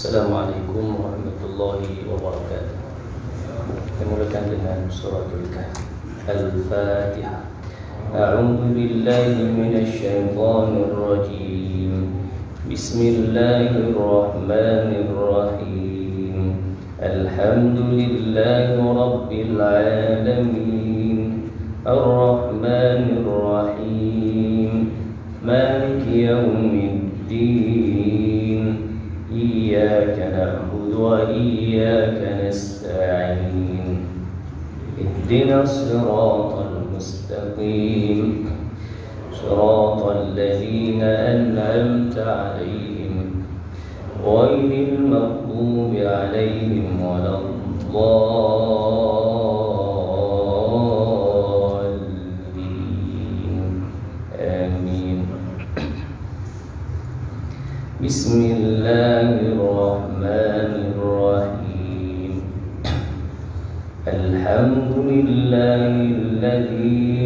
Assalamualaikum warahmatullahi wabarakatuh. Dimulakan dengan suratul Kahf. Al-Fatihah. A'udzu billahi minasy syaithanir rajim. Bismillahirrahmanirrahim. Alhamdulillahi rabbil alamin. Ar-Rahmanir Rahim. Maliki yaumiddin. إياك نعبد وإياك نستعين اهدنا الصراط المستقيم صراط الذين أنعمت عليهم غير المغضوب عليهم ولا الضالين آمين. بسم الله الرحمن الرحيم. الحمد لله الذي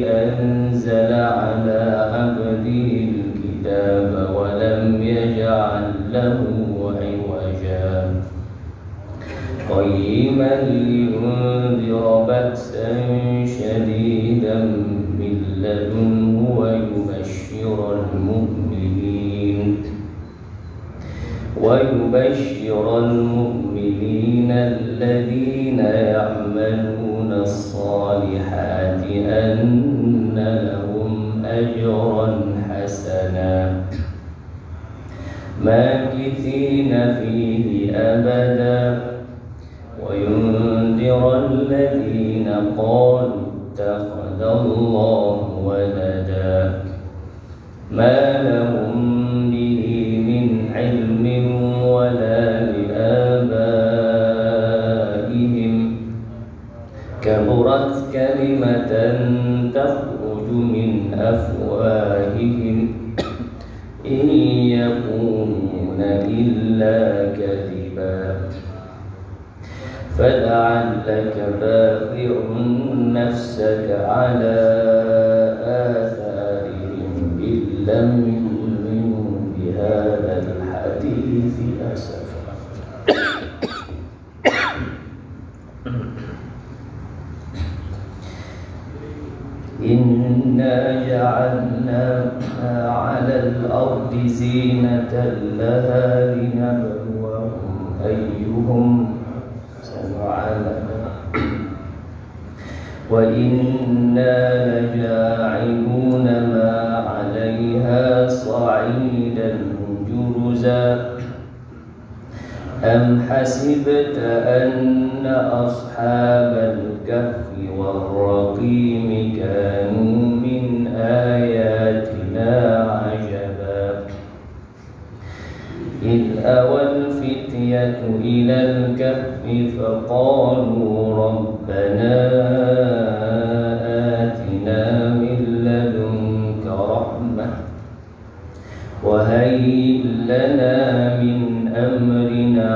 أنزل على عبده الكتاب ولم يجعل له عوجا قيما لينذر بأسا شديدا من لدنه ويبشر المؤمنين الذين يعملون الصالحات أن لهم أجرا حسنا ماكثين فيه أبدا وينذر الذين قالوا اتخذ الله ولدا ما لهم به من علم ولا لآبائهم كبرت كلمة تخرج من أفواههم إن يقولون إلا كذبا فلعلك باخع نفسك على آثارهم إن لم يؤمنوا بهذا الحديث أسفا. إنا جعلناها على الأرض زينة لها لنبلوهم أيهم وإنا لجاعلون ما عليها صعيدا جرزا أم حسبت أن أصحاب الكهف والرقيم كانوا من آياتنا عجبا إذ أوى الفتية إلى الكهف فقالوا ربنا آتنا من لدنك رحمة وهيئ لنا من أمرنا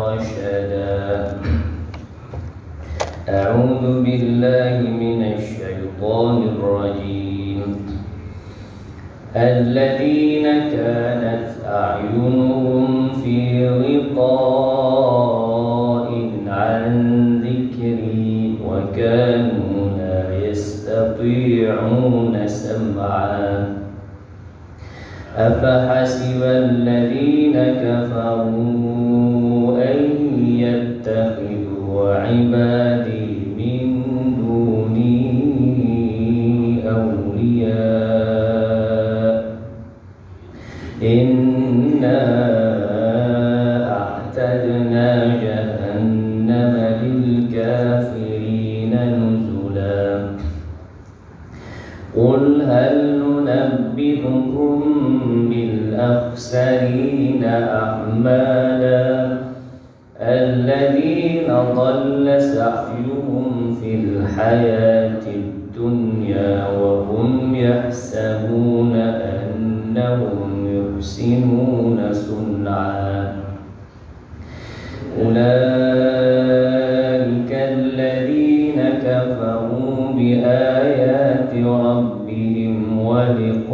رشدا. أعوذ بالله من الشيطان الرجيم. الذين كانت أعينهم في غطاء عن ذكري وكانوا لا يستطيعون سمعا أفحسب الذين كفروا أن يتخذوا عبادي من دوني أولياء إنا أعتدنا جهنم للكافرين نزلا. قل هل ننبئكم بالأخسرين أعمالا الذين ضل سعيهم في الحياة الدنيا وهم يحسبون أنهم يحسنون صنعا أولئك الذين كفروا بآيات ربهم ولقائه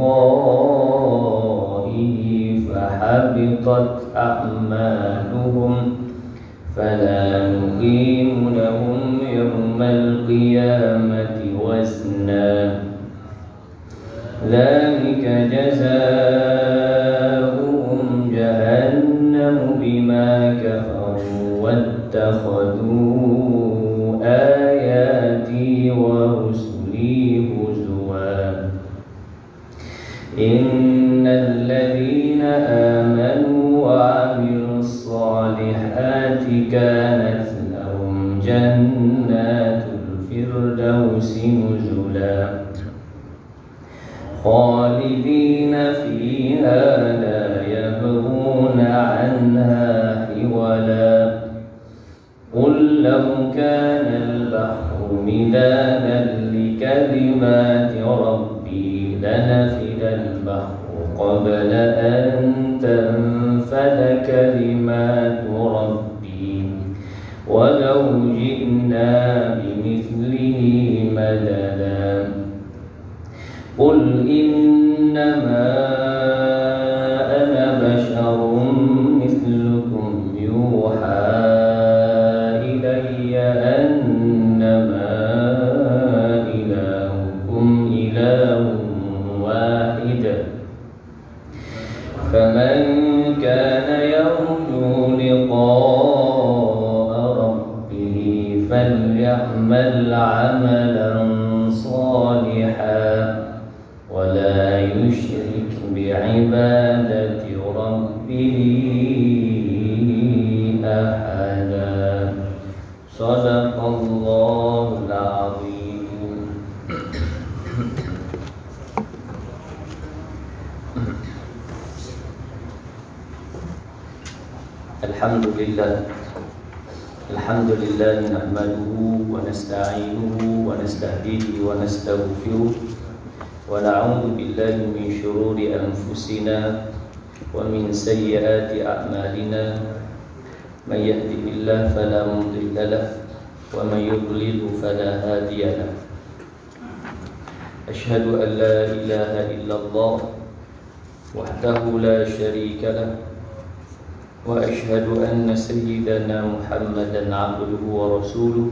فحاق حبطت أعمالهم فلا نقيم لهم يوم القيامة وزنا ذلك جزاؤهم جهنم بما كفروا واتخذوا آياتي ورسلي هزوا إن الذين آمنوا وعملوا الصالحات كانت لهم جنات الفردوس نزلا خالدين فيها لا يبغون عنها حولا قل لو كان البحر مدادا لكلمات ربي لنفد البحر قبل أن تنفد كلمات ربي ولو جئنا بمثله مددا قل إنما أنا بشر مثلكم يوحى إلي أنما إلهكم إله واحد فمن كان يرجو لقاء ربه فليعمل عملا صالحا ولا يشرك بعبادة ربه أحدا صدق الله العظيم. الحمد لله نحمده ونستعينه ونستهديه ونستغفره ونعوذ بالله من شرور أنفسنا ومن سيئات أعمالنا من يهده الله فلا مضل له ومن يضلل فلا هادي له أشهد أن لا إله إلا الله وحده لا شريك له وأشهد أن سيدنا محمدا عبده ورسوله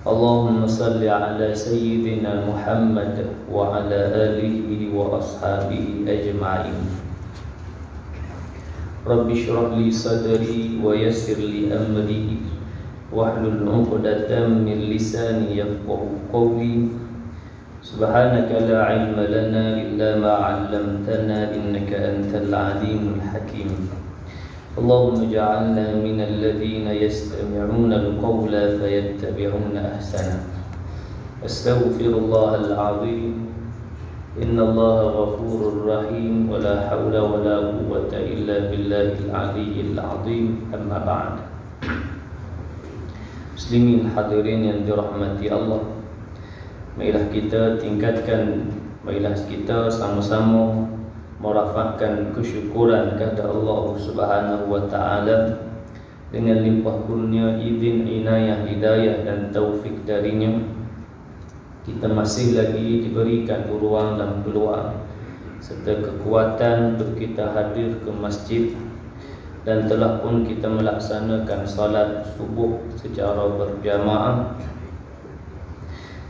اللهم صل على سيدنا محمد وعلى آله وأصحابه أجمعين رب اشرح لي صدري ويسر لي أمري واحلل عقدة من لساني يفقهوا قولي سبحانك لا علم لنا إلا ما علمتنا إنك أنت العليم الحكيم اللهم اجعلنا من الذين يستمعون القول فيتبعون أحسنه أستغفر الله العظيم إن الله غفور رحيم ولا حول ولا قوة إلا بالله العلي العظيم أما بعد Muslimin hadirin yang dirahmati Allah, marilah kita tingkatkan, marilah kita sama-sama merafakkan kesyukuran kepada Allah Subhanahu wa taala dengan limpah kurnia, izin, inayah, hidayah dan taufik darinya. Kita masih lagi diberikan ruang dan peluang serta kekuatan untuk kita hadir ke masjid dan telah pun kita melaksanakan salat subuh secara berjamaah,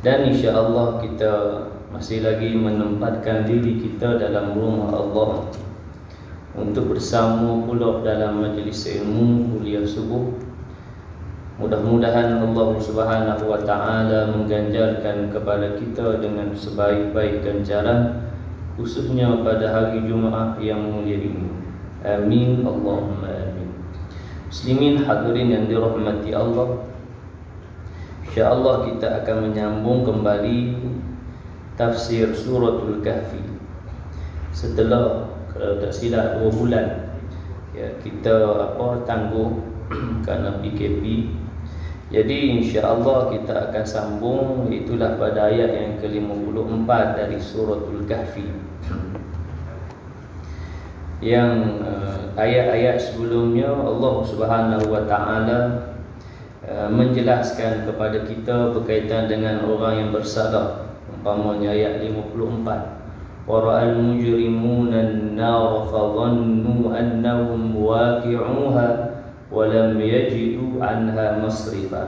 dan insya-Allah kita masih lagi menempatkan diri kita dalam rumah Allah untuk bersama pula dalam majlis ilmu kuliah subuh. Mudah-mudahan Allah Subhanahu wa taala mengganjarkan kepada kita dengan sebaik-baik ganjaran, khususnya pada hari Jumaat yang mulia ini. Amin Allahumma amin. Muslimin hadirin yang dirahmati Allah, insya-Allah kita akan menyambung kembali tafsir suratul Kahfi setelah, kalau tak silap, 2 bulan ya, kita tangguh kerana PKP. Jadi insya-Allah kita akan sambung, itulah pada ayat yang ke-54 dari suratul Kahfi. Yang ayat-ayat sebelumnya Allah Subhanahu wa taala menjelaskan kepada kita berkaitan dengan orang yang bersalah. Umpamanya ayat 54, ورأى المجرمون النار فظنوا أنهم واقعوها ولم يجدوا عنها مصرفا.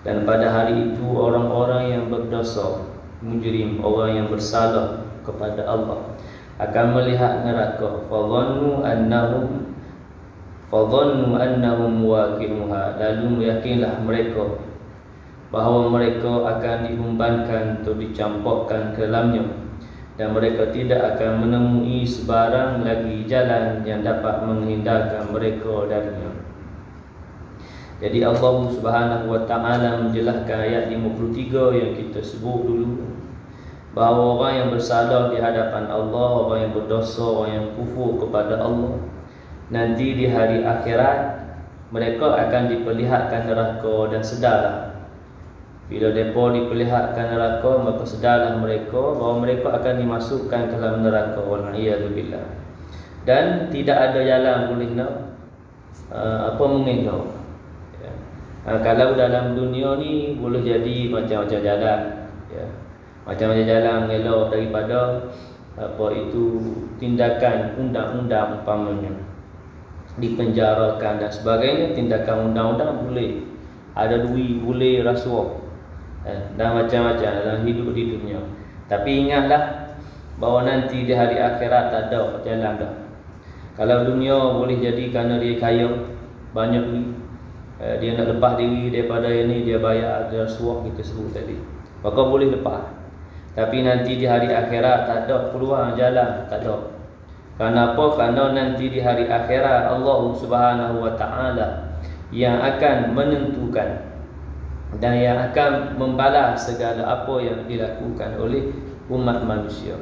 Dan pada hari itu orang-orang yang berdosa, mujrim, orang yang bersalah kepada Allah, akan melihat neraka. Fadhannu annahum waqi'uha, lalu yakinlah mereka bahawa mereka akan diumbankan atau dicampakkan ke dalamnya, dan mereka tidak akan menemui sebarang lagi jalan yang dapat menghindarkan mereka darinya. Jadi Allah Subhanahu wa taala menjelaskan ayat 53 yang kita sebut dulu, bahawa orang yang bersalah di hadapan Allah, orang yang berdosa, orang yang kufur kepada Allah, nanti di hari akhirat mereka akan diperlihatkan neraka. Dan sedarlah, bila mereka diperlihatkan neraka, maka sedarlah mereka bahawa mereka akan dimasukkan ke dalam neraka. Wal'iyadzubillah. Dan tidak ada jalan boleh nak mengelak. Kalau dalam dunia ni boleh jadi macam-macam jalan, ya. Macam-macam jalan mengelak daripada tindakan undang-undang umpamanya, dipenjarakan dan sebagainya. Tindakan undang-undang boleh, ada duit boleh, rasuah, dan macam-macam dalam hidup di dunia. Tapi ingatlah bahawa nanti di hari akhirat tak ada jalan dah. Kalau dunia boleh jadi kerana dia kaya, banyak duit, dia nak lepas diri daripada ini, dia bayar ada rasuah kita sebut tadi, maka boleh lepas. Tapi nanti di hari akhirat tak ada peluang jalan, tak ada. Kenapa? Kerana nanti di hari akhirat Allah Subhanahu wa taala yang akan menentukan dan yang akan membalas segala apa yang dilakukan oleh umat manusia.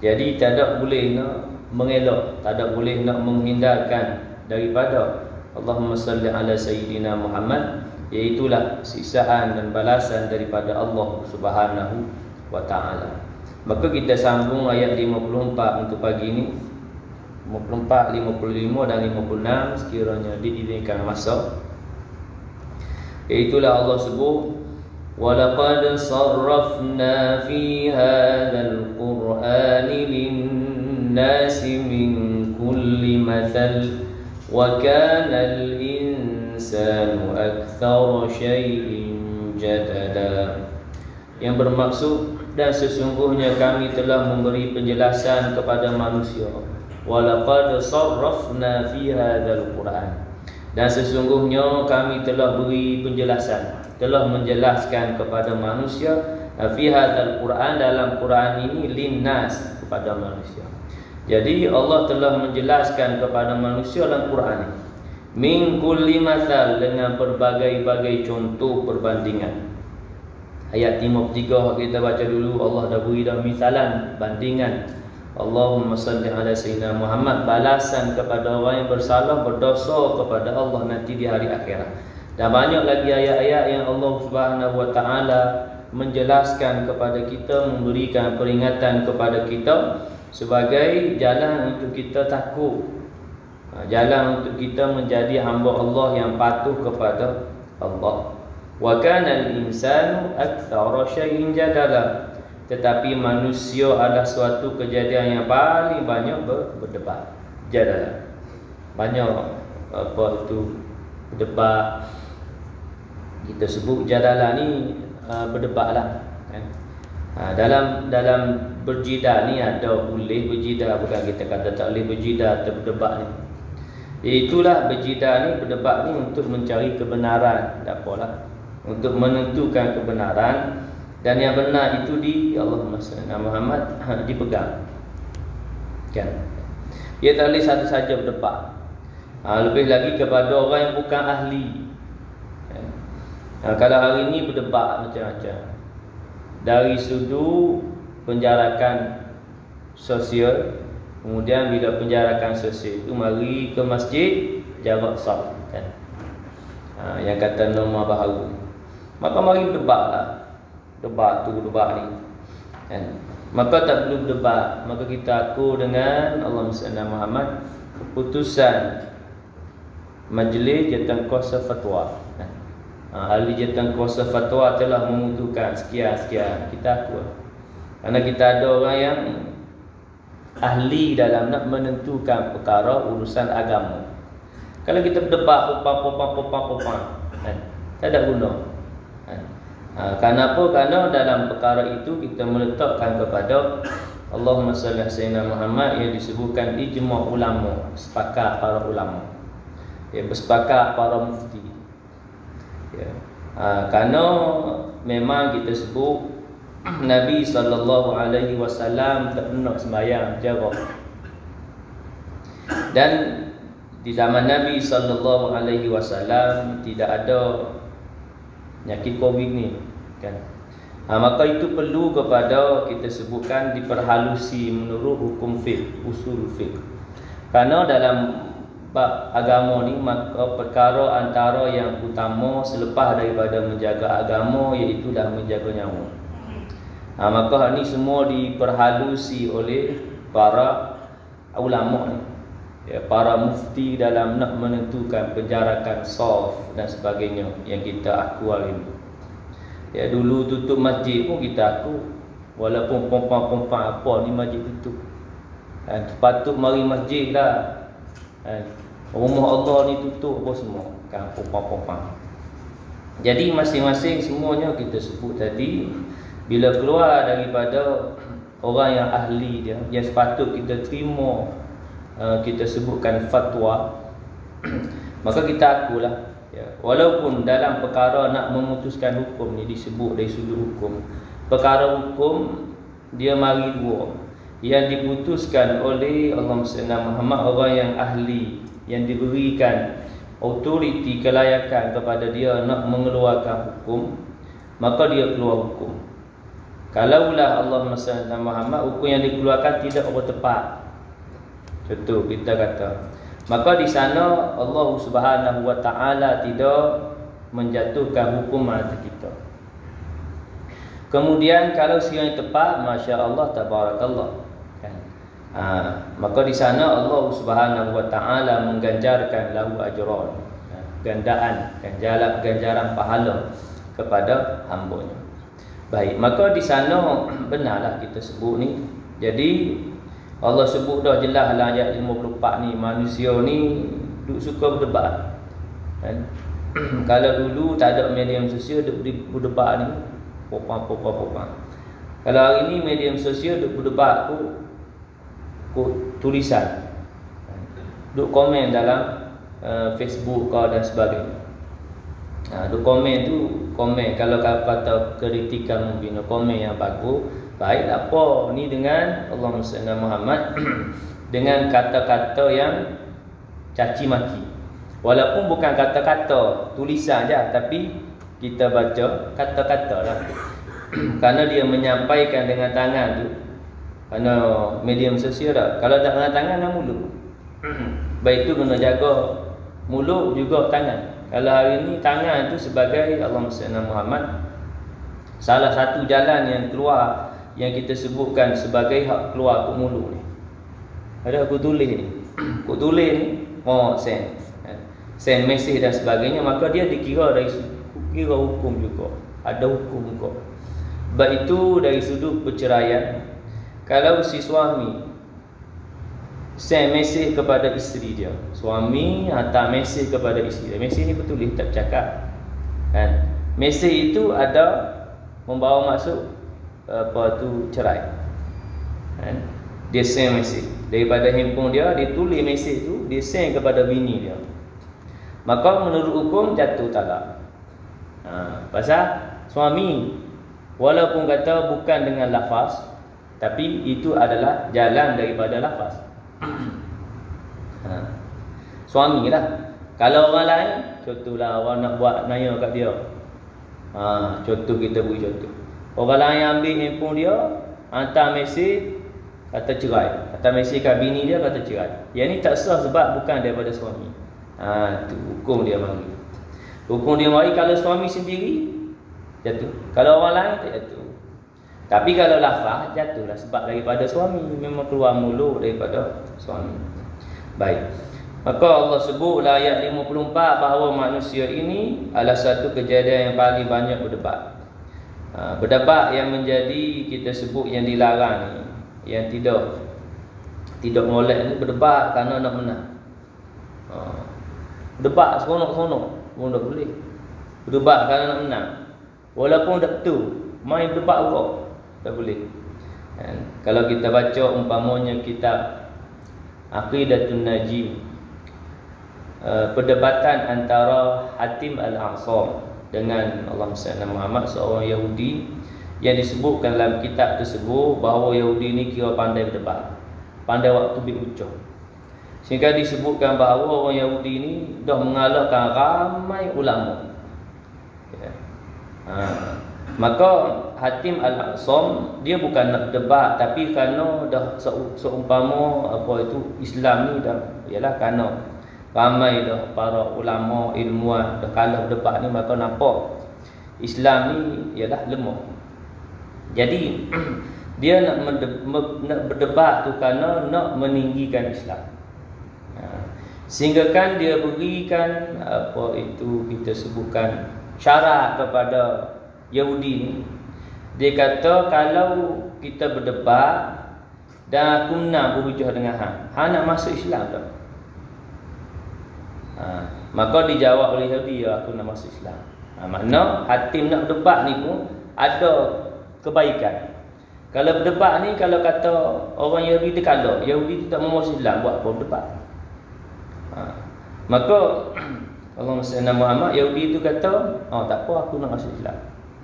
Jadi tak ada boleh nak mengelak, tak ada boleh nak menghindarkan daripada Allahumma salli ala Sayyidina Muhammad, iaitulah siksaan dan balasan daripada Allah Subhanahu wa ta'ala. Maka kita sambung ayat 54 untuk pagi ini, 54, 55 dan 56 sekiranya diizinkan masa. Iaitulah Allah sebut, وَلَقَدْ صَرَّفْنَا فِي هَذَا الْقُرْآنِ لِلنَّاسِ مِنْ كُلِّ مَثَلٍ وَكَانَ الْإِنسَانُ أَكْثَرَ شَيْءٍ جَدَلًا. Yang bermaksud, dan sesungguhnya kami telah memberi penjelasan kepada manusia. وَلَقَدْ صَرَّفْنَا فِي هَذَا الْقُرْآنِ, dan sesungguhnya kami telah beri penjelasan, telah menjelaskan kepada manusia, fi hadzal Quran, dalam Quran ini, linnas, kepada manusia. Jadi Allah telah menjelaskan kepada manusia dalam Quran ini, min kulli mathal, dengan berbagai-bagai contoh perbandingan. Ayat 53 kita baca dulu, Allah dah beri dah misalan, bandingan. Allahumma salli ala Sayyidina Muhammad, balasan kepada orang yang bersalah, berdosa kepada Allah nanti di hari akhirat. Dan banyak lagi ayat-ayat yang Allah Subhanahu wa taala menjelaskan kepada kita, memberikan peringatan kepada kita sebagai jalan untuk kita takut, jalan untuk kita menjadi hamba Allah yang patuh kepada Allah. Wa kana al-insanu aktsara syai'in jadala, tetapi manusia adalah suatu kejadian yang paling banyak berdebat. Jadala, banyak berdebat. Kita sebut jadalah ni berdebatlah. Dalam berjidal ni ada boleh berjidal, bukan kita kata tak boleh berjidal atau berdebat ni. Itulah berjidal ni, berdebat ni untuk mencari kebenaran, tak apalah, untuk menentukan kebenaran. Dan yang benar itu di Allahumma salli ala Muhammad dipegang, kan? Dia tak boleh satu saja berdebat, lebih lagi kepada orang yang bukan ahli. Kalau hari ini berdebat macam-macam, dari sudut penjarakan sosial, kemudian bila penjarakan sosial itu mari ke masjid jarak saf, kan? Yang kata norma baharu, maka mari berdebatlah. Debat tu, debat ni, kan? Maka tak perlu berdebat, maka kita aku dengan Allahumma salli ala Muhammad, keputusan majlis jawatankuasa fatwa, kan? Ahli jawatankuasa fatwa telah memutuskan sekian-sekian, kita aku. Karena kita ada orang yang ahli dalam nak menentukan perkara urusan agama. Kalau kita berdebat popang, tak ada guna. Kenapa? Kerana dalam perkara itu kita meletakkan kepada Allahumma salli ala sayyidina Muhammad yang disebutkan ijma' ulama, sepakat para ulama, bersepakat para mufti. Kerana memang kita sebut Nabi SAW tak pernah sembahyang jarak. Dan di zaman Nabi SAW tidak ada penyakit COVID ni, kan? Maka itu perlu kepada kita sebutkan diperhalusi menurut hukum fiqh, usul fiqh. Kerana dalam bab agama ni, maka perkara antara yang utama selepas daripada menjaga agama iaitu dah menjaga nyawa. Maka ni semua diperhalusi oleh para ulama ni, para mufti dalam nak menentukan penjarakan saf dan sebagainya yang kita aku hari ini. Dulu tutup masjid pun kita aku, walaupun pompang-pompang apa ni masjid tutup. Patut mari masjid lah. Rumah Allah ni tutup apa semua, kan, pompang-pompang. Jadi masing-masing semuanya kita sebut tadi, bila keluar daripada orang yang ahli dia, yang sepatut kita terima, kita sebutkan fatwa, maka kita akulah. Walaupun dalam perkara nak memutuskan hukum ni disebut dari sudut hukum, perkara hukum dia mari dua. Yang diputuskan oleh Allah Muhammad, orang yang ahli, yang diberikan autoriti, kelayakan kepada dia nak mengeluarkan hukum, maka dia keluar hukum. Kalaulah Allah Muhammad hukum yang dikeluarkan tidak bertepat, contoh kita kata, maka di sana Allah Subhanahu wa taala tidak menjatuhkan hukum atas kita. Kemudian kalau sekiranya tepat, masya-Allah tabarakallah, kan? Maka di sana Allah Subhanahu wa taala mengganjarkan lahu ajran, gandaan, ganjaran pahala kepada hamba-Nya. Baik, maka di sana benarlah kita sebut ni. Jadi Allah sebut dah jelas dalam ayat 54 ni, manusia ni suka berdebat, kan? Kalau dulu tak ada medium sosial, berdebat ni popang. Kalau hari ni medium sosial berdebat kok tulisan, duk komen dalam Facebook kau dan sebagainya. Duk komen tu komen, kalau kata kritikan mungkin komen yang bagus, baik apa ni dengan Allahumma salli Muhammad dengan kata-kata yang caci maki, walaupun bukan kata-kata tulisan je, tapi kita baca kata-kata lah. Kerana dia menyampaikan dengan tangan tu, kerana medium sosial dah, kalau tak dengan tangan dan mulut. Baik tu kena jaga mulut juga tangan. Kalau hari ni tangan tu sebagai Allahumma salli Muhammad, salah satu jalan yang keluar, yang kita sebutkan sebagai hak keluar ke mulut ni. Ada aku tulis ni, aku tulis ni, send message dan sebagainya, maka dia dikira dari kira hukum juga, ada hukum juga. Sebab itu dari sudut perceraian, kalau si suami send mesej kepada isteri dia, suami hantar mesej kepada isteri dia, mesej ni bertulis tak bercakap, kan? Mesej itu ada membawa maksud apa tu cerai, kan? Dia send mesej daripada handphone dia, dia tulis mesej tu, dia send kepada bini dia, maka menurut hukum jatuh talak. Pasal suami walaupun kata bukan dengan lafaz, tapi itu adalah jalan daripada lafaz. Suami lah. Kalau orang lain, contohlah orang nak buat naya kat dia, contoh kita beri contoh, orang lain ambil handphone dia, hantar mesej kata cerai, hantar mesej kat bini dia kata cerai, yang ni tak sah sebab bukan daripada suami. Tu hukum dia mari. Hukum dia mari kalau suami sendiri jatuh, kalau orang lain tak jatuh. Tapi kalau lafaz jatuhlah sebab daripada suami, memang keluar mulut daripada suami. Baik, maka Allah sebut dalam ayat 54 bahawa manusia ini adalah satu kejadian yang paling banyak berdebat. Berdebat yang menjadi kita sebut yang dilarang ni, yang tidak Tidak molek ni berdebat kerana nak menang. Berdebat seronok-seronok pun tak boleh. Berdebat kerana nak menang. Walaupun tak betul, main berdebat juga tak boleh. Dan kalau kita baca umpamanya kitab Aqidatun Najim, perdebatan antara Hatim Al-A'sam dengan Allahumma Muhammad, seorang Yahudi, yang disebutkan dalam kitab tersebut bahawa Yahudi ni kira pandai berdebat, pandai waktu berhujah, sehingga disebutkan bahawa orang Yahudi ni dah mengalahkan ramai ulama. Maka Hatim Al-A'sam dia bukan nak debat, tapi kerana dah seumpama apa itu Islam ni dah, ialah kerana ramai dah para ulama ilmuwan dah kalah berdebat ni, maka nampak Islam ni ialah lemah. Jadi dia nak berdebat tu kerana nak meninggikan Islam. Sehingga kan dia berikan apa itu kita sebutkan syarat kepada Yahudi ni. Dia kata kalau kita berdebat dan aku nak berhujah dengan hang nak masuk Islam tak? Maka dijawab oleh Yahudi, ya aku nak masuk Islam. Makna Hatim nak berdebat ni pun ada kebaikan. Kalau berdebat ni, kalau kata orang Yahudi dia kalah, Yahudi tu tak mau masuk Islam, buat apa berdebat? Maka Allahumma salli ala Muhammad, Yahudi tu kata, tak apa aku nak masuk Islam.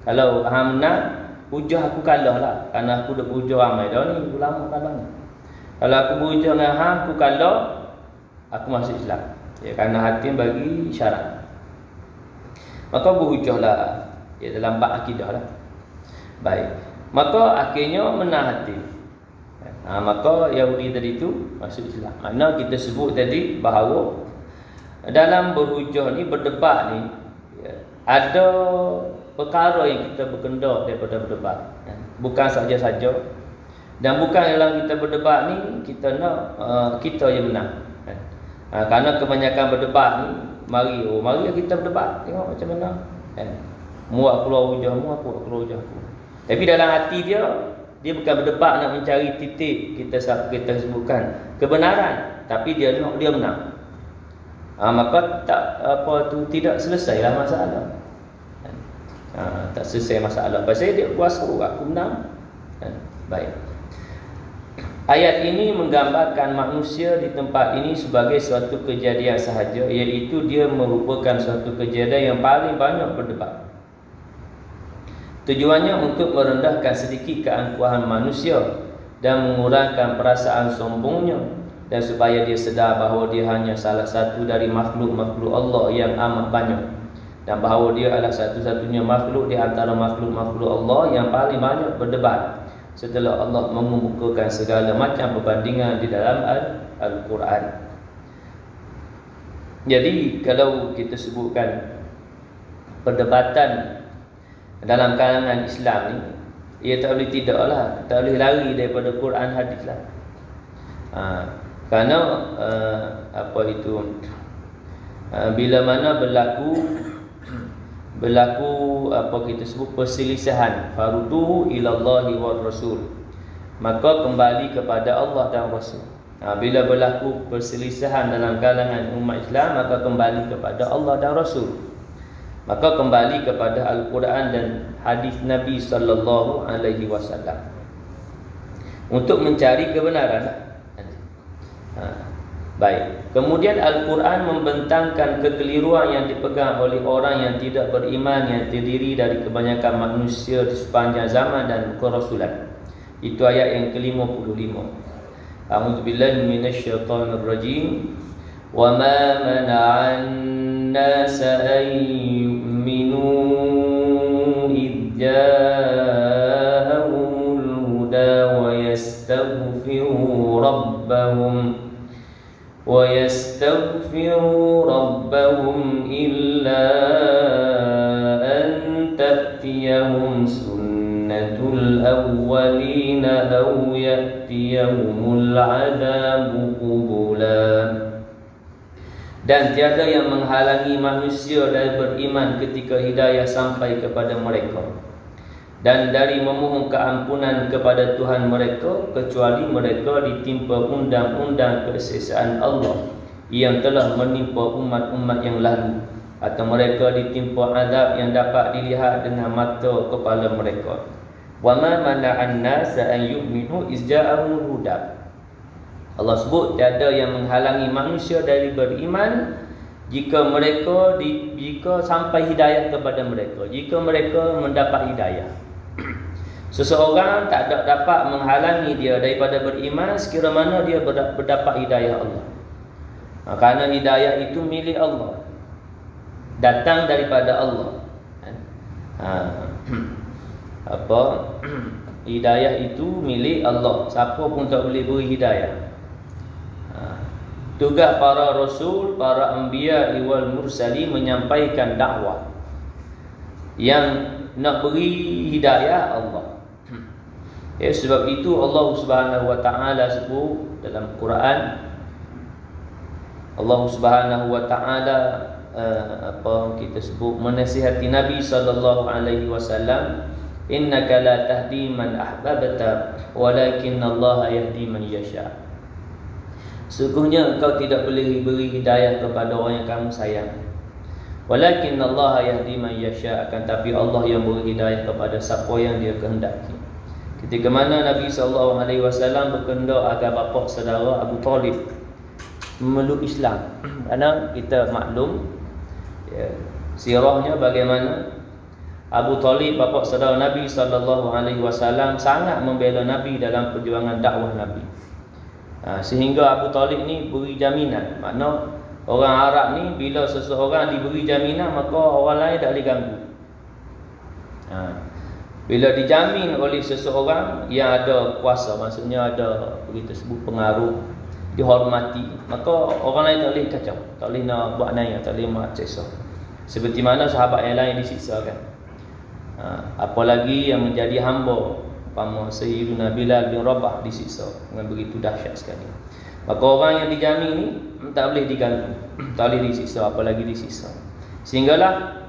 Kalau hang menang, hujah aku kalah lah, kerana aku dah berhujah ramai dah ni, ulama kalah ni. Kalau aku berhujah dengan hang, aku kalah, aku masuk Islam. Ya, kerana Hatim bagi syarat. Maka berhujahlah, ya, dalam bab akidah lah. Baik. Maka akhirnya menang Hatim. Maka Yahudi tadi tu masuk Islam. Mana kita sebut tadi bahawa dalam berhujah ni, berdebat ni, ya, ada perkara yang kita berkendak daripada berdebat. Bukan saja-saja. Dan bukan dalam kita berdebat ni kita nak kita yang menang. Kerana kebanyakan berdebat ni, mari kita berdebat, tengok macam mana. Muak keluar hujah mu, aku keluar hujah aku. Tapi dalam hati dia bukan berdebat nak mencari titik kita sebutkan kebenaran, tapi dia nak dia menang. Maka tidak selesailah masalah. Tak selesai masalah. Pasal dia kuasa aku menang. Baik. Ayat ini menggambarkan manusia di tempat ini sebagai suatu kejadian sahaja, iaitu dia merupakan suatu kejadian yang paling banyak berdebat. Tujuannya untuk merendahkan sedikit keangkuhan manusia dan mengurangkan perasaan sombongnya, dan supaya dia sedar bahawa dia hanya salah satu dari makhluk-makhluk Allah yang amat banyak, dan bahawa dia adalah satu-satunya makhluk di antara makhluk-makhluk Allah yang paling banyak berdebat setelah Allah mengemukakan segala macam perbandingan di dalam Al-Quran. Jadi kalau kita sebutkan perdebatan dalam kalangan Islam ni, ia tak boleh tidaklah, tak boleh lari daripada Quran hadis lah. Kerana bila mana berlaku apa kita sebut perselisihan, farduhu ilallahi war rasul, maka kembali kepada Allah dan Rasul. Bila berlaku perselisihan dalam kalangan umat Islam, maka kembali kepada Allah dan Rasul, maka kembali kepada Al-Quran dan hadis Nabi sallallahu alaihi wasallam untuk mencari kebenaran. Baik. Kemudian Al-Quran membentangkan kekeliruan yang dipegang oleh orang yang tidak beriman, yang terdiri dari kebanyakan manusia di sepanjang zaman dan kerasulan. Itu ayat yang ke-55. A'udzubillahi minasyaitonirrajim. Wa ma mana'an nasa an yu'minu idh ja'ahumul huda wa yastaghfiru rabbahum illa an ta'tiyahum sunnatul awwalina aw ya'tiyahumul 'adzabu qubula. Dan tiada yang menghalangi manusia dari beriman ketika hidayah sampai kepada mereka, dan dari memohon keampunan kepada Tuhan mereka, kecuali mereka ditimpa undang-undang keseksaan Allah yang telah menimpa umat-umat yang lalu, atau mereka ditimpa azab yang dapat dilihat dengan mata kepala mereka. Wa ma mana'an nas an yu'minu iz ja'ahumul huda. Allah sebut tiada yang menghalangi manusia dari beriman jika sampai hidayah kepada mereka, jika mereka mendapat hidayah. Seseorang tak dapat menghalangi dia daripada beriman sekira mana dia berdapat hidayah Allah. Kerana hidayah itu milik Allah, datang daripada Allah. Hidayah itu milik Allah. Siapa pun tak boleh beri hidayah. Tugas para rasul, para anbiya wal mursali menyampaikan dakwah. Yang nak beri hidayah Allah. Sebab itu Allah Subhanahu wa taala sebut dalam Quran, Allah Subhanahu wa taala kita sebut menasihati Nabi sallallahu alaihi wasallam, innaka la tahdi man ahbabta walakinallaha yahdi man yasha. Sungguhnya engkau tidak boleh beri hidayah kepada orang yang kamu sayang. Walakinallaha yahdi man yasha, akan tapi Allah yang beri hidayah kepada siapa yang dia kehendaki. Ketika mana Nabi sallallahu alaihi wasallam berkehendak agar bapa saudara Abu Talib memeluk Islam. Kerana kita maklum sirahnya bagaimana Abu Talib, bapa saudara Nabi sallallahu alaihi wasallam, sangat membela Nabi dalam perjuangan dakwah Nabi. Sehingga Abu Talib ni beri jaminan. Makna orang Arab ni bila seseorang diberi jaminan, maka orang lain tak boleh ganggu. Bila dijamin oleh seseorang yang ada kuasa, maksudnya ada kita sebut pengaruh, dihormati, maka orang lain tak boleh kacau, tak boleh nak buat naya, tak boleh macam seperti mana sahabat yang lain disiksa kan. Apalagi yang menjadi hamba, umpama Sayyidina Bilal bin Rabah disiksa dengan begitu dahsyat sekali. Maka orang yang dijamin ni tak boleh diganggu, tak boleh disiksa, apalagi disiksa. Sehinggalah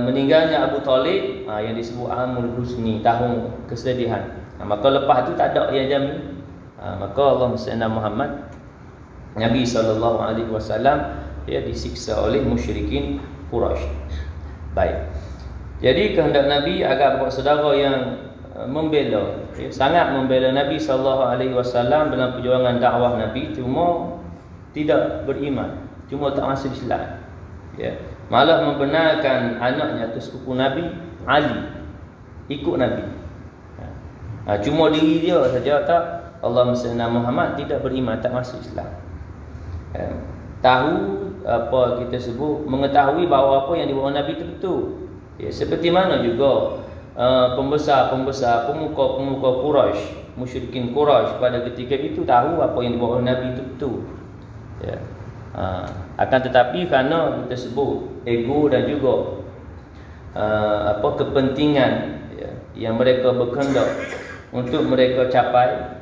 meninggalnya Abu Talib yang disebut Amul Husni, tahun kesedihan. Maka lepas tu tak ada yang jamin. Maka Allah Sayyidina Muhammad Nabi SAW dia disiksa oleh musyrikin Quraisy. Baik. Jadi kehendak Nabi agar bapa saudara yang membela, sangat membela Nabi SAW dalam perjuangan dakwah Nabi, cuma tidak beriman, cuma tak masuk Islam. Malah membenarkan anaknya ke sepupu Nabi Ali ikut Nabi. Cuma diri dia saja tak. Allah Sayyidina Muhammad tidak beriman, tak masuk Islam. Tahu apa kita sebut, mengetahui bahawa apa yang dibawa Nabi itu betul. Seperti mana juga pembesar-pembesar, pemuka-pemuka Quraisy, musyrikin Quraisy pada ketika itu tahu apa yang dibawa Nabi itu betul. Akan tetapi kerana kita sebut ego dan juga kepentingan yang mereka berkehendak untuk mereka capai,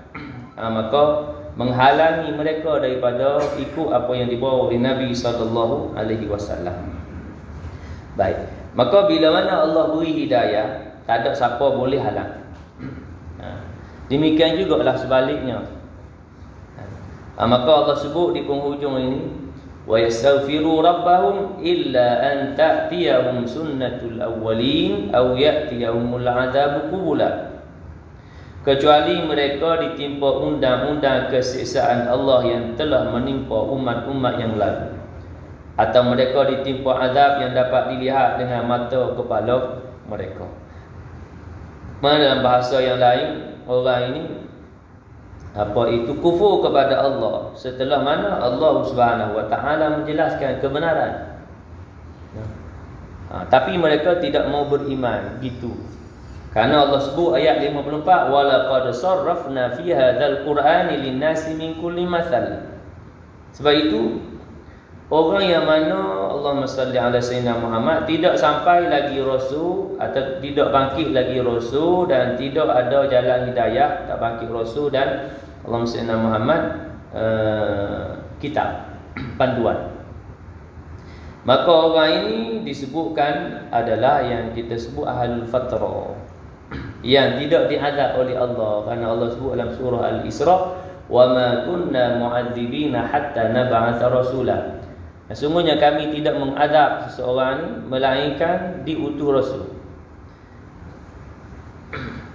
maka menghalangi mereka daripada ikut apa yang dibawa oleh Nabi sallallahu alaihi wasallam. Baik, maka bila mana Allah beri hidayah, tak ada siapa boleh halang. Demikian jugalah sebaliknya. Maka Allah sebut di penghujung ini, wa yastaghfiru rabbahum illa an ta'tiyahum sunnatul awwalin aw ya'tiyahumul 'adzabu qubula. Kecuali mereka ditimpa undang-undang kesiksaan Allah yang telah menimpa umat-umat yang lalu, atau mereka ditimpa azab yang dapat dilihat dengan mata kepala mereka. Dalam bahasa yang lain, orang ini kufur kepada Allah setelah mana Allah Subhanahu wa taala menjelaskan kebenaran. Tapi mereka tidak mau beriman gitu. Karena Allah sebut ayat 54, wa laqad sarrafna fi hadzal qur'ani lin-nasi min kulli mathal. Sebab itu orang yang mana Allahumma salli ala sayyidina Muhammad tidak sampai lagi rasul, atau tidak bangkit lagi rasul, dan tidak ada jalan hidayah, tak bangkit rasul dan Allahumma sayyidina Muhammad kitab panduan. Maka orang ini disebutkan adalah yang kita sebut ahlul fatrah. yang tidak diazab oleh Allah, kerana Allah sebut dalam surah Al-Isra, wa ma kunna mu'adzibina hatta nab'atha rasula. Sesungguhnya kami tidak mengazab seseorang ni melainkan diutus rasul.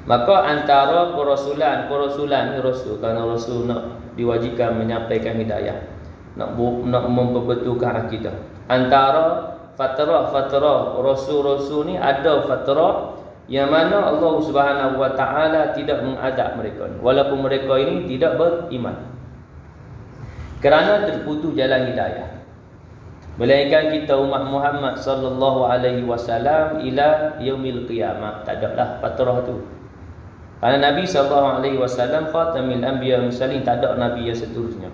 Maka antara perasulan ni rasul, kerana rasul nak diwajibkan menyampaikan hidayah, nak memperbetulkan akidah. Antara fatrah rasul-rasul ni ada fatrah yang mana Allah Subhanahu wa taala tidak mengazab mereka ni, walaupun mereka ini tidak beriman, kerana terputus jalan hidayah. Melainkan kita umat Muhammad sallallahu alaihi wasallam ila yaumil qiyamah tak ada dah fatrah tu. Kerana Nabi sallallahu alaihi wasallam khatamul anbiya mursalin, tak ada nabi yang seterusnya.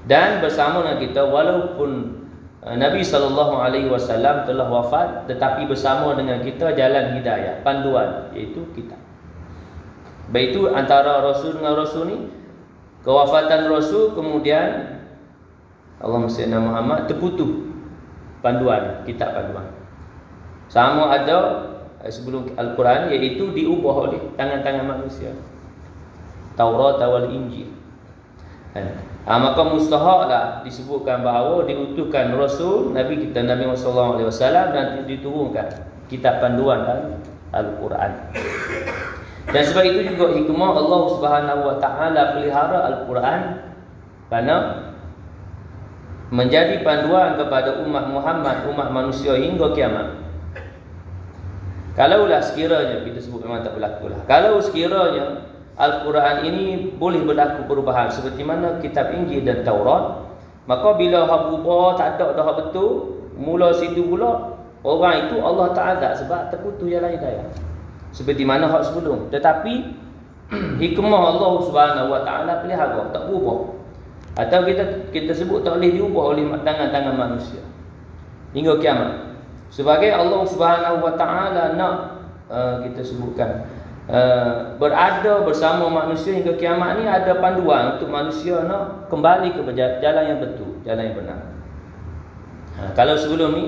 Dan bersama dengan kita, walaupun Nabi sallallahu alaihi wasallam telah wafat, tetapi bersama dengan kita jalan hidayah, panduan, iaitu kitab. Baik itu antara rasul dengan rasul ni, kewafatan rasul, kemudian Allahumma salli ala Muhammad, terputus panduan, kitab panduan. Sama ada sebelum Al-Quran, iaitu diubah oleh tangan-tangan manusia, Taurat wal Injil. Maka mustahaklah disebutkan bahawa diutuskan Rasul Nabi kita Nabi sallallahu alaihi wasallam dan diturunkan kitab panduan Al-Quran. Dan sebab itu juga hikmah Allah Subhanahu wa taala pelihara Al-Quran, kerana menjadi panduan kepada umat Muhammad, umat manusia hingga kiamat. Kalaulah sekiranya, kita sebut memang tak berlaku lah, kalau sekiranya Al-Quran ini boleh berlaku perubahan seperti mana kitab Injil dan Taurat, maka bila hak berubah tak ada dah betul, mula situ pula orang itu Allah Ta'ala sebab terputus jalan hidayah, seperti mana hak sebelum. Tetapi hikmah Allah Subhanahu wa taala pelihara, tak berubah. Atau kita sebut tak boleh diubah oleh tangan-tangan manusia hingga kiamat. Sebagai Allah Subhanahu wa taala nak kita sebutkan berada bersama manusia hingga kiamat ni, ada panduan untuk manusia nak kembali ke jalan yang betul, jalan yang benar. Kalau sebelum ni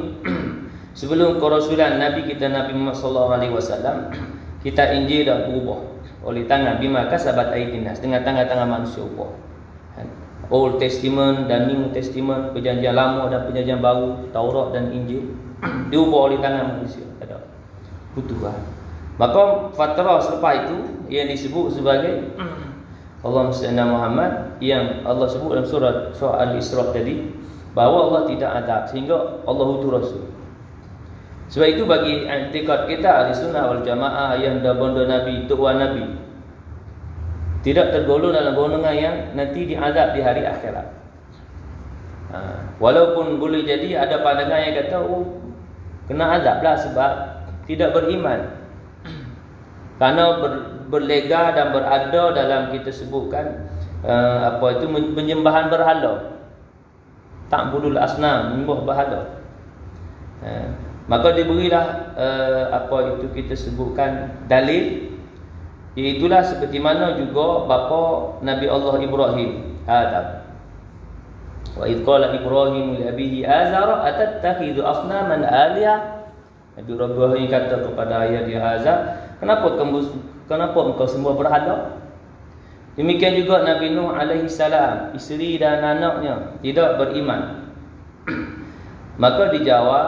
sebelum kerasulan Nabi kita Nabi Muhammad sallallahu alaihi wasallam, kitab Injil dah berubah oleh tangan bima kasabat aydin nas, dengan tangan-tangan manusia ubah. Old Testament dan New Testament, perjanjian lama dan perjanjian baru, Taurat dan Injil diubah oleh tangan manusia. Ada putus lah. Maka fatrah selepas itu yang disebut sebagai Allahumma salli ala Muhammad, yang Allah sebut dalam surah Al-Isra tadi, bahawa Allah tidak azab sehingga Allah utus rasul. Sebab itu bagi i'tikad kita Ahlussunnah wal Jamaah, yang dah benda Nabi, tuan Nabi, tidak tergolong dalam golongan yang nanti diazab di hari akhirat. Walaupun boleh jadi ada pandangan yang kata kena azab lah sebab tidak beriman, kerana berlega dan berada dalam, kita sebutkan penyembahan berhala, ta'budul asnam, menyembah berhala. Maka diberilah kita sebutkan dalil, iaitulah seperti mana juga bapa Nabi Allah Ibrahim, Adam. Wa idh qala Ibrahim li abihi Azara atattakhidhu asnaman alihah. Nabi Ibrahim kata kepada ayah dia Azar, kenapa engkau semua berhala? Demikian juga Nabi Nuh alaihi salam, isteri dan anaknya tidak beriman. Maka dijawab,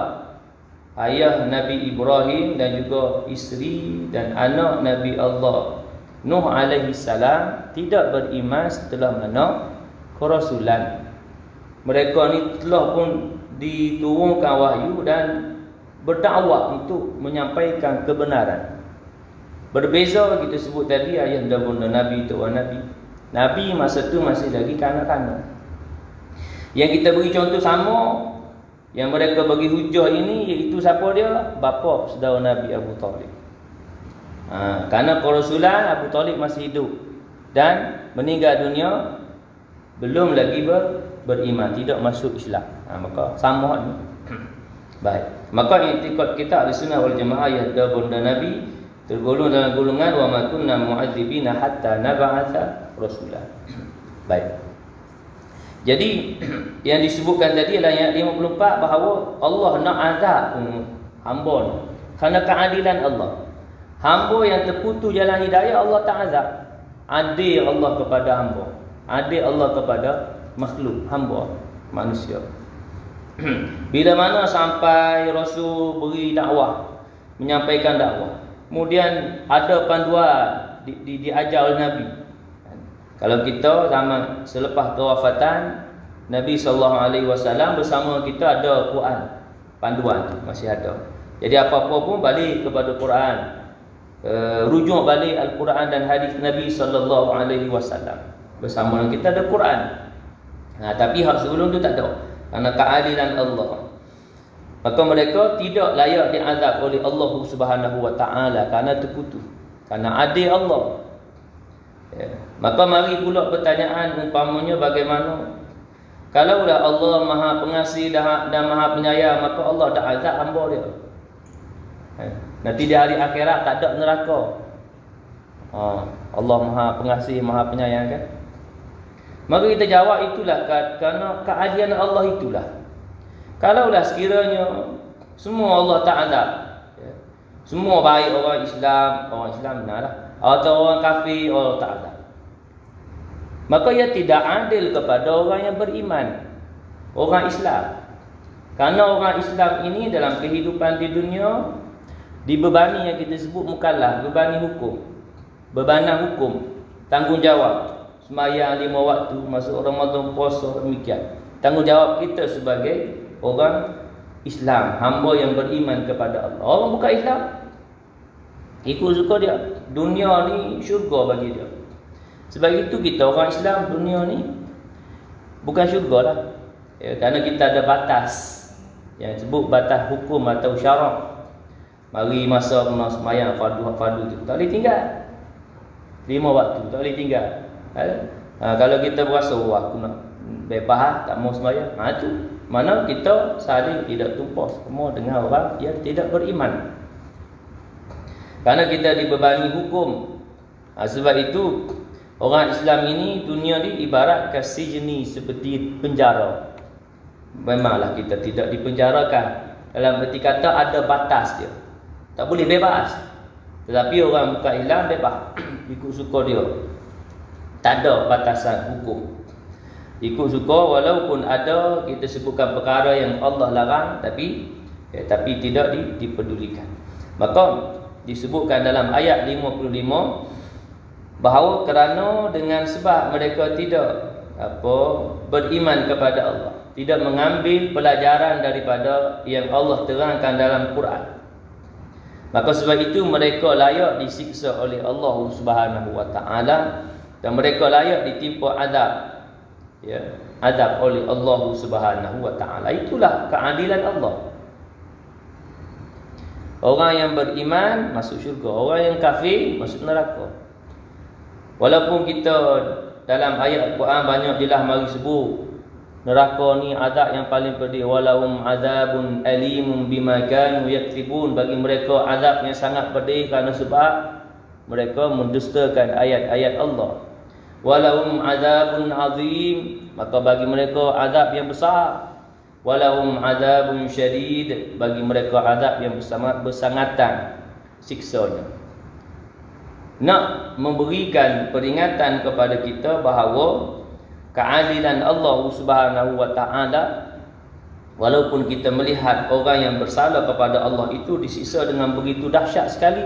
ayah Nabi Ibrahim dan juga isteri dan anak Nabi Allah Nuh alaihi salam tidak beriman setelah mana kerasulan. Mereka ni telah pun diturunkan wahyu dan berdakwah untuk menyampaikan kebenaran. Berbeza kita sebut tadi, ayah dan bunda Nabi, tuan Nabi. Nabi masa tu masih lagi kanak-kanak. Yang kita beri contoh sama, yang mereka bagi hujah ini, iaitu siapa dia? Bapa saudara Nabi, Abu Talib. Kerana kerasulan Abu Talib masih hidup dan meninggal dunia belum lagi beriman, tidak masuk Islam. Maka sama ni. Baik. Maka i'tikad kita Ahlussunnah wal Jamaah yang ada bunda Nabi tergolong dalam golongan wa ma kunna mu'adzibina hatta nab'atha rasula. Baik. Jadi yang disebutkan tadi adalah ayat 54, bahawa Allah nak azab hamba kerana keadilan Allah. Hamba yang terputus jalan hidayah, Allah tak azab. Adil Allah kepada hamba, adil Allah kepada makhluk hamba manusia. Bila mana sampai Rasul beri dakwah, menyampaikan dakwah, kemudian ada panduan diajar oleh Nabi. Kalau kita zaman selepas kewafatan Nabi SAW bersama kita ada Quran, panduan tu masih ada. Jadi apa-apa pun balik kepada Quran, rujuk balik Al-Quran dan hadis Nabi SAW. Bersama kita ada Quran. Tapi hak sebelum tu tak ada. Kerana keadilan Allah, maka mereka tidak layak diazab oleh Allah Subhanahu Wa Taala kerana terputus, kerana adil Allah. Maka mari pula pertanyaan umpamanya bagaimana kalaulah Allah Maha Pengasih dan Maha Penyayang, maka Allah tak azab hamba dia. Nanti di hari akhirat tak ada neraka. Allah Maha Pengasih, Maha Penyayang kan? Maka kita jawab itulah kerana keadilan Allah itulah. Kalaulah sekiranya semua Allah tak azab, semua baik orang Islam benarlah, atau orang kafir Allah tak azab, maka ia tidak adil kepada orang yang beriman, orang Islam. Kerana orang Islam ini dalam kehidupan di dunia dibebani yang kita sebut mukallaf, bebani hukum, bebanah hukum, tanggungjawab. Sembahyang 5 waktu, masuk Ramadan, puasa, demikian. Tanggungjawab kita sebagai orang Islam, hamba yang beriman kepada Allah. Orang bukan Islam, ikut suka dia. Dunia ni syurga bagi dia. Sebab itu kita orang Islam, dunia ni bukan syurga lah. Kerana kita ada batas, yang sebut batas hukum atau syarak. Mari masa sembahyang fardu tu tak boleh tinggal. 5 waktu tak boleh tinggal. Kalau kita berasa aku nak bebas, tak mau sembahyang, tu mana kita saling tidak tumpah semua dengan orang yang tidak beriman. Kerana kita dibebani hukum. Sebab itu orang Islam ini, dunia ni ibarat kasijni, seperti penjara. Memanglah kita tidak dipenjarakan, dalam erti kata ada batas dia, tak boleh bebas. Tetapi orang bukan Islam bebas ikut suka dia, tak ada batasan hukum, ikut suka. Walaupun ada kita sebutkan perkara yang Allah larang, tapi tidak dipedulikan. Maka disebutkan dalam ayat 55 bahawa kerana dengan sebab mereka tidak beriman kepada Allah, tidak mengambil pelajaran daripada yang Allah terangkan dalam Quran, maka sebab itu mereka layak disiksa oleh Allah Subhanahu Wa Taala, dan mereka layak ditimpa azab, azab oleh Allah Subhanahu Wa Taala. Itulah keadilan Allah. Orang yang beriman masuk syurga, orang yang kafir masuk neraka. Walaupun kita dalam ayat Quran banyak jelas mari sebut neraka ni azab yang paling pedih, walahum azabun alimun bima kanu yaktibun, bagi mereka azab yang sangat pedih kerana sebab mereka mendustakan ayat-ayat Allah. Walahum azabun azim, maka bagi mereka azab yang besar. Walahum azabun syadid, bagi mereka azab yang bersangatan siksanya. Nak memberikan peringatan kepada kita bahawa keadilan Allah Subhanahu Wa Taala, walaupun kita melihat orang yang bersalah kepada Allah itu disiksa dengan begitu dahsyat sekali.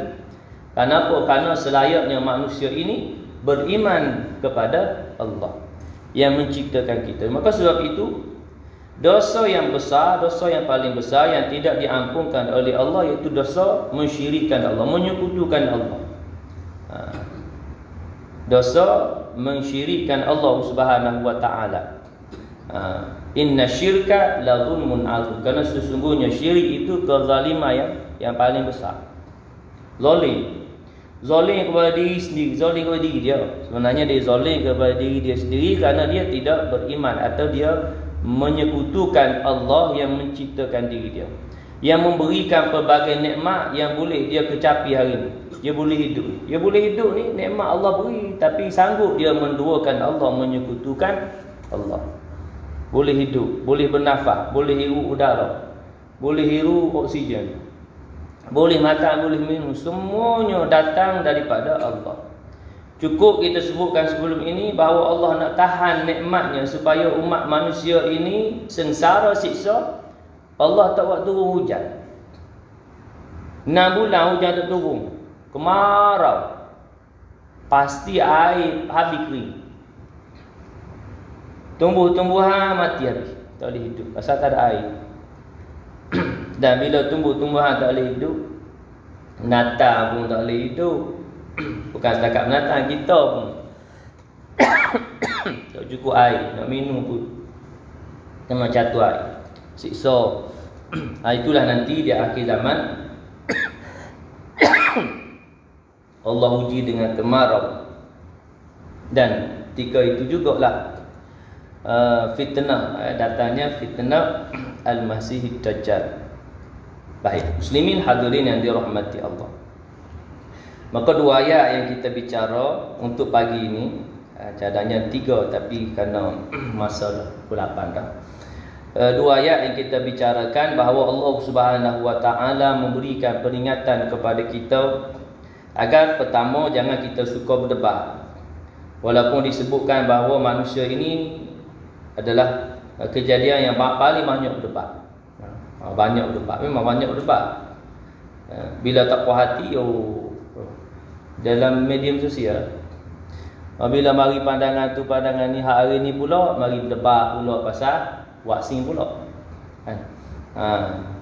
Kenapa? Kerana selayaknya manusia ini beriman kepada Allah yang menciptakan kita. Maka sebab itu dosa yang besar, dosa yang paling besar yang tidak diampunkan oleh Allah, iaitu dosa mensyirikkan Allah, menyekutukan Allah. Dosa mensyirikkan Allah Subhanahu Wa Taala. Inna syirka la zulmun azim, kerana sesungguhnya syirik itu kezaliman yang paling besar. Zalim kepada diri sendiri, zalim kepada diri dia. Sebenarnya dia zalim kepada diri dia sendiri kerana dia tidak beriman atau dia menyekutukan Allah yang menciptakan diri dia, yang memberikan pelbagai nikmat yang boleh dia kecapi hari ini. Dia boleh hidup. Dia boleh hidup ni nikmat Allah beri, tapi sanggup dia menduakan Allah, menyekutukan Allah. Boleh hidup, boleh bernafas, boleh hirup udara, boleh hirup oksigen. boleh makan, boleh minum, semuanya datang daripada Allah. Cukup kita sebutkan sebelum ini bahawa Allah nak tahan nikmatnya supaya umat manusia ini sengsara siksa. Allah tak buat turun hujan. 6 bulan hujan tak turun. Kemarau. Pasti air habis kering. Tumbuh-tumbuhan mati habis. Tak boleh hidup pasal tak ada air. Dan bila tumbuh-tumbuhan tak boleh hidup, binatang pun tak boleh hidup. Bukan setakat binatang, kita pun tak cukup air, nak minum pun kena jatuh air, siksa. Itulah nanti di akhir zaman Allah uji dengan kemarau. Dan ketika itu jugalah fitnah, datangnya fitnah Al-Masih Dajjal. Baik, muslimin hadirin yang dirahmati Allah. Maka 2 ayat yang kita bicara untuk pagi ini, cadangnya 3 tapi kerana masa dah pukul 8 dah. 2 ayat yang kita bicarakan bahawa Allah Subhanahu Wa Taala memberikan peringatan kepada kita agar pertama jangan kita suka berdebat. Walaupun disebutkan bahawa manusia ini adalah kejadian yang paling banyak berdebat. Banyak berdebat, memang banyak berdebat. Bila tak puas hati, dalam medium sosial, bila mari pandangan tu pandangan ni, hari ni pula mari berdebat pula pasal vaksin pula.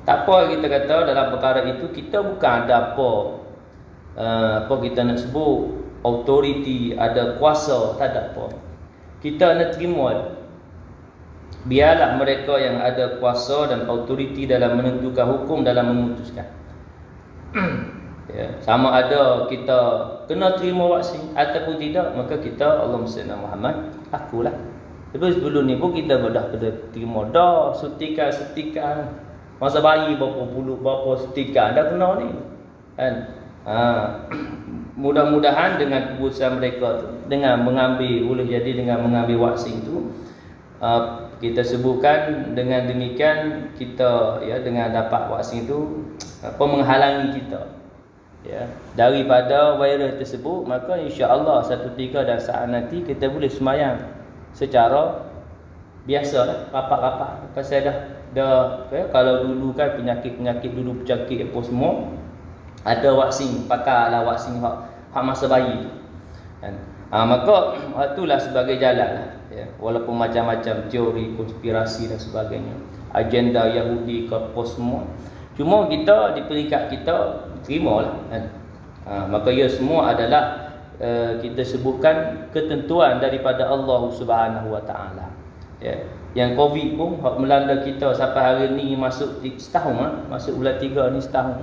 Tak apa kita kata dalam perkara itu kita bukan ada apa kita nak sebut autoriti, ada kuasa, tak ada apa. Kita nak terima. Biarlah mereka yang ada kuasa dan autoriti dalam menentukan hukum, dalam memutuskan. Ya, sama ada kita kena terima vaksin ataupun tidak, maka kita Allahumma salli ala Muhammad, akulah. Tapi sebelum ni pun kita dah terima dah sutikan masa bayi berapa sutikan dah kena ni. Kan? Mudah-mudahan dengan keputusan mereka tu, dengan mengambil, boleh jadi dengan mengambil vaksin tu, kita sebutkan dengan demikian kita dengan dapat vaksin itu menghalangi kita daripada virus tersebut. Maka insya-Allah satu ketika dan saat nanti kita boleh sembahyang secara biasa lah, rapat-rapat. Pasal dah kalau dulu kan penyakit dulu penyakit apa semua ada vaksin, pakailah vaksin hak masa bayi kan. Maka itulah sebagai jalan lah. Walaupun macam-macam teori konspirasi dan sebagainya, agenda Yahudi ke apa semua, cuma kita di peringkat kita terimalah kan. Maka ia semua adalah kita sebutkan ketentuan daripada Allah Subhanahu Wa Taala. Yang Covid pun melanda kita sampai hari ni masuk setahun, masuk bulan 3 ni setahun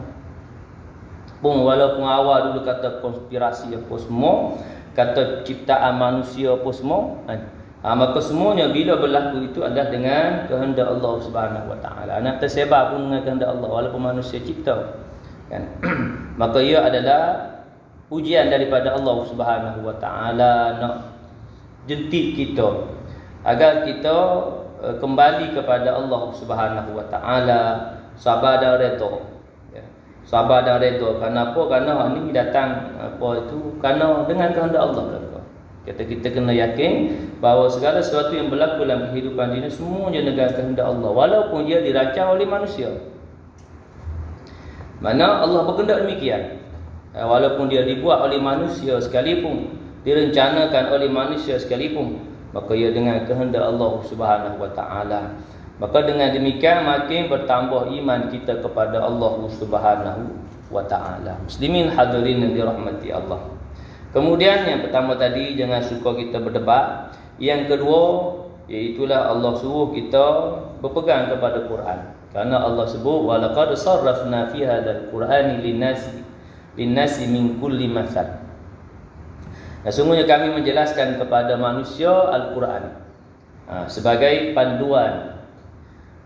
pun, walaupun awal dulu kata konspirasi apa semua, kata ciptaan manusia apa semua kan. Maka semuanya bila berlaku itu adalah dengan kehendak Allah Subhanahu Wa Taala. Nak tersebar pun dengan kehendak Allah walaupun manusia cipta kan. Maka ia adalah ujian daripada Allah Subhanahu Wa Taala, nak jentik kita agar kita kembali kepada Allah Subhanahu Wa Taala, sabar dan redha. Sabar dan redha. Kenapa? Kerana ini datang kerana dengan kehendak Allah berlaku. Kita kena yakin bahawa segala sesuatu yang berlaku dalam kehidupan dunia semuanya dengan kehendak Allah, walaupun dia dirancang oleh manusia. Mana Allah berkehendak demikian. Walaupun dia dibuat oleh manusia sekalipun, direncanakan oleh manusia sekalipun, maka ia dengan kehendak Allah Subhanahu Wa Taala. Maka dengan demikian makin bertambah iman kita kepada Allah Subhanahu Wa Taala. Muslimin hadirin yang dirahmati Allah. Kemudian yang pertama tadi, jangan suka kita berdebat. Yang kedua, iaitulah Allah suruh kita berpegang kepada Quran. Kerana Allah sebut walaqad sarrafna fi hadzal qur'ani linnasi min kulli mathal. Sesungguhnya kami menjelaskan kepada manusia Al-Quran sebagai panduan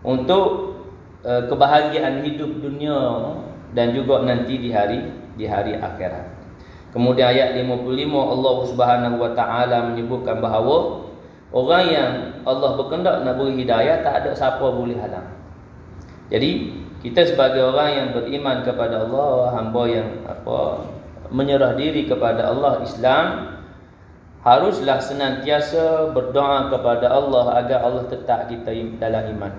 untuk kebahagiaan hidup dunia dan juga nanti di hari akhirat. Kemudian ayat 55 Allah Subhanahu Wa Taala menyebutkan bahawa orang yang Allah berkehendak nak beri hidayah, tak ada siapa boleh halang. Jadi Kita sebagai orang yang beriman kepada Allah, hamba yang menyerah diri kepada Allah, Islam, haruslah senantiasa berdoa kepada Allah agar Allah tetap kita dalam iman.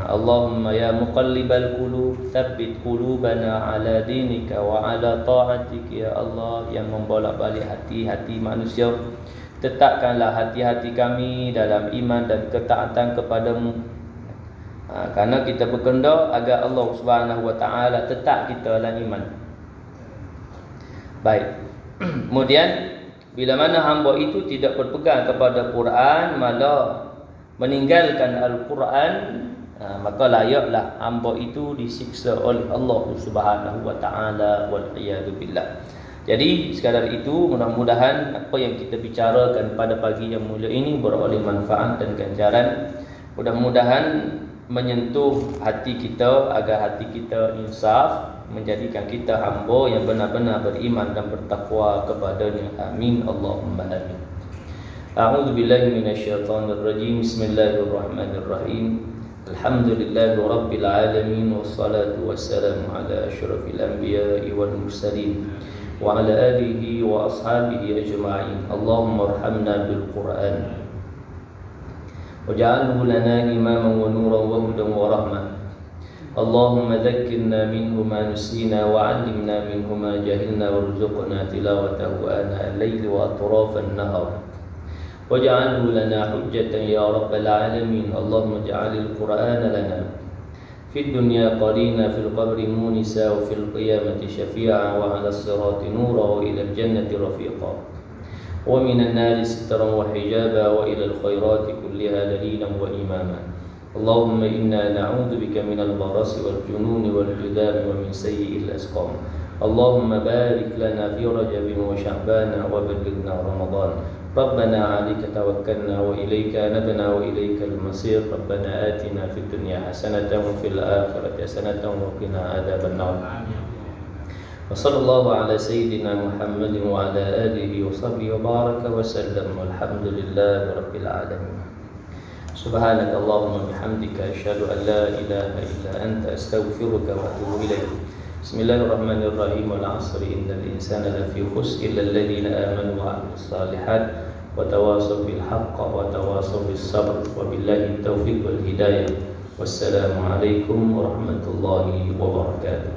Allahumma ya muqallibal qulub tsabbit qulubana ala dinika wa ala ta'atik. Ya Allah yang membolak-balik hati-hati manusia, tetapkanlah hati-hati kami dalam iman dan ketaatan kepadamu. Karena kita berkehendak agar Allah Subhanahu wa taala tetap kita dalam iman. Baik. Kemudian bila mana hamba itu tidak berpegang kepada Quran, malah meninggalkan Al-Quran, maka layaklah hamba itu disiksa oleh Allah Subhanahu wa taala, wal iyadu billah. Jadi sekadar itu, mudah-mudahan apa yang kita bicarakan pada pagi yang mulia ini beroleh manfaat dan ganjaran. Mudah-mudahan menyentuh hati kita agar hati kita insaf, menjadikan kita hamba yang benar-benar beriman dan bertakwa kepadanya. Amin Allahumma amin. A'udzu billahi minasyaitonir rajim. Bismillahirrahmanirrahim. Alhamdulillahi rabbil alamin wassalatu wassalamu ala asyrafil anbiya'i wal mursalin wa ala alihi wa ashabihi ajma'in. Allahumma arhamna bil Qur'an waj'alhu lana imaman wa nuran wa hudan wa rahmah. Allahumma dhakkirna minhu ma nusina wa 'allimna minhu ma jahilna warzuqna tilawatahu ana al-layli wa atrafan nahar waj'alhu lana hujjatan ya rabbal alamin. Allahumma ij'alil Qur'ana lana fid dunya qarina, fil qabri munisa, wa fil qiyamati syafi'a, wa 'ala as-sirati nura, wa ila al-jannati rafiqa, wa minan nari sitran wa hijaba, wa ila al-khairati kulliha dalilan wa imama. Allahumma inna na'udzu bika minal barasi wal jununi wal judami wa min sayyi'il asqam. Allahumma barik lana fi Rajabin wa Sya'bana wa ballighna Ramadan. Rabbana 'alaika tawakkalna wa ilayka anabna wa ilaykal masir. Rabbana atina fid dunya hasanatan wa fil akhirati hasanatan wa qina adzaban nar. Wa sallallahu ala sayyidina Muhammadin wa ala alihi wa sahbihi wa baraka wa sallam. Walhamdulillahi rabbil alamin. Subhanaka Allahumma bihamdika asyhadu an la ilaha illa anta astaghfiruka wa atubu ilaik. Bismillahirrahmanirrahim. Wal 'asri innal insana lafi khusr illa alladhina amanu wa 'amilus shalihat wa tawasaw bil haqq wa tawasaw bis sabr. Wa billahi taufiq wal hidayah. Wassalamu alaikum warahmatullahi wabarakatuh.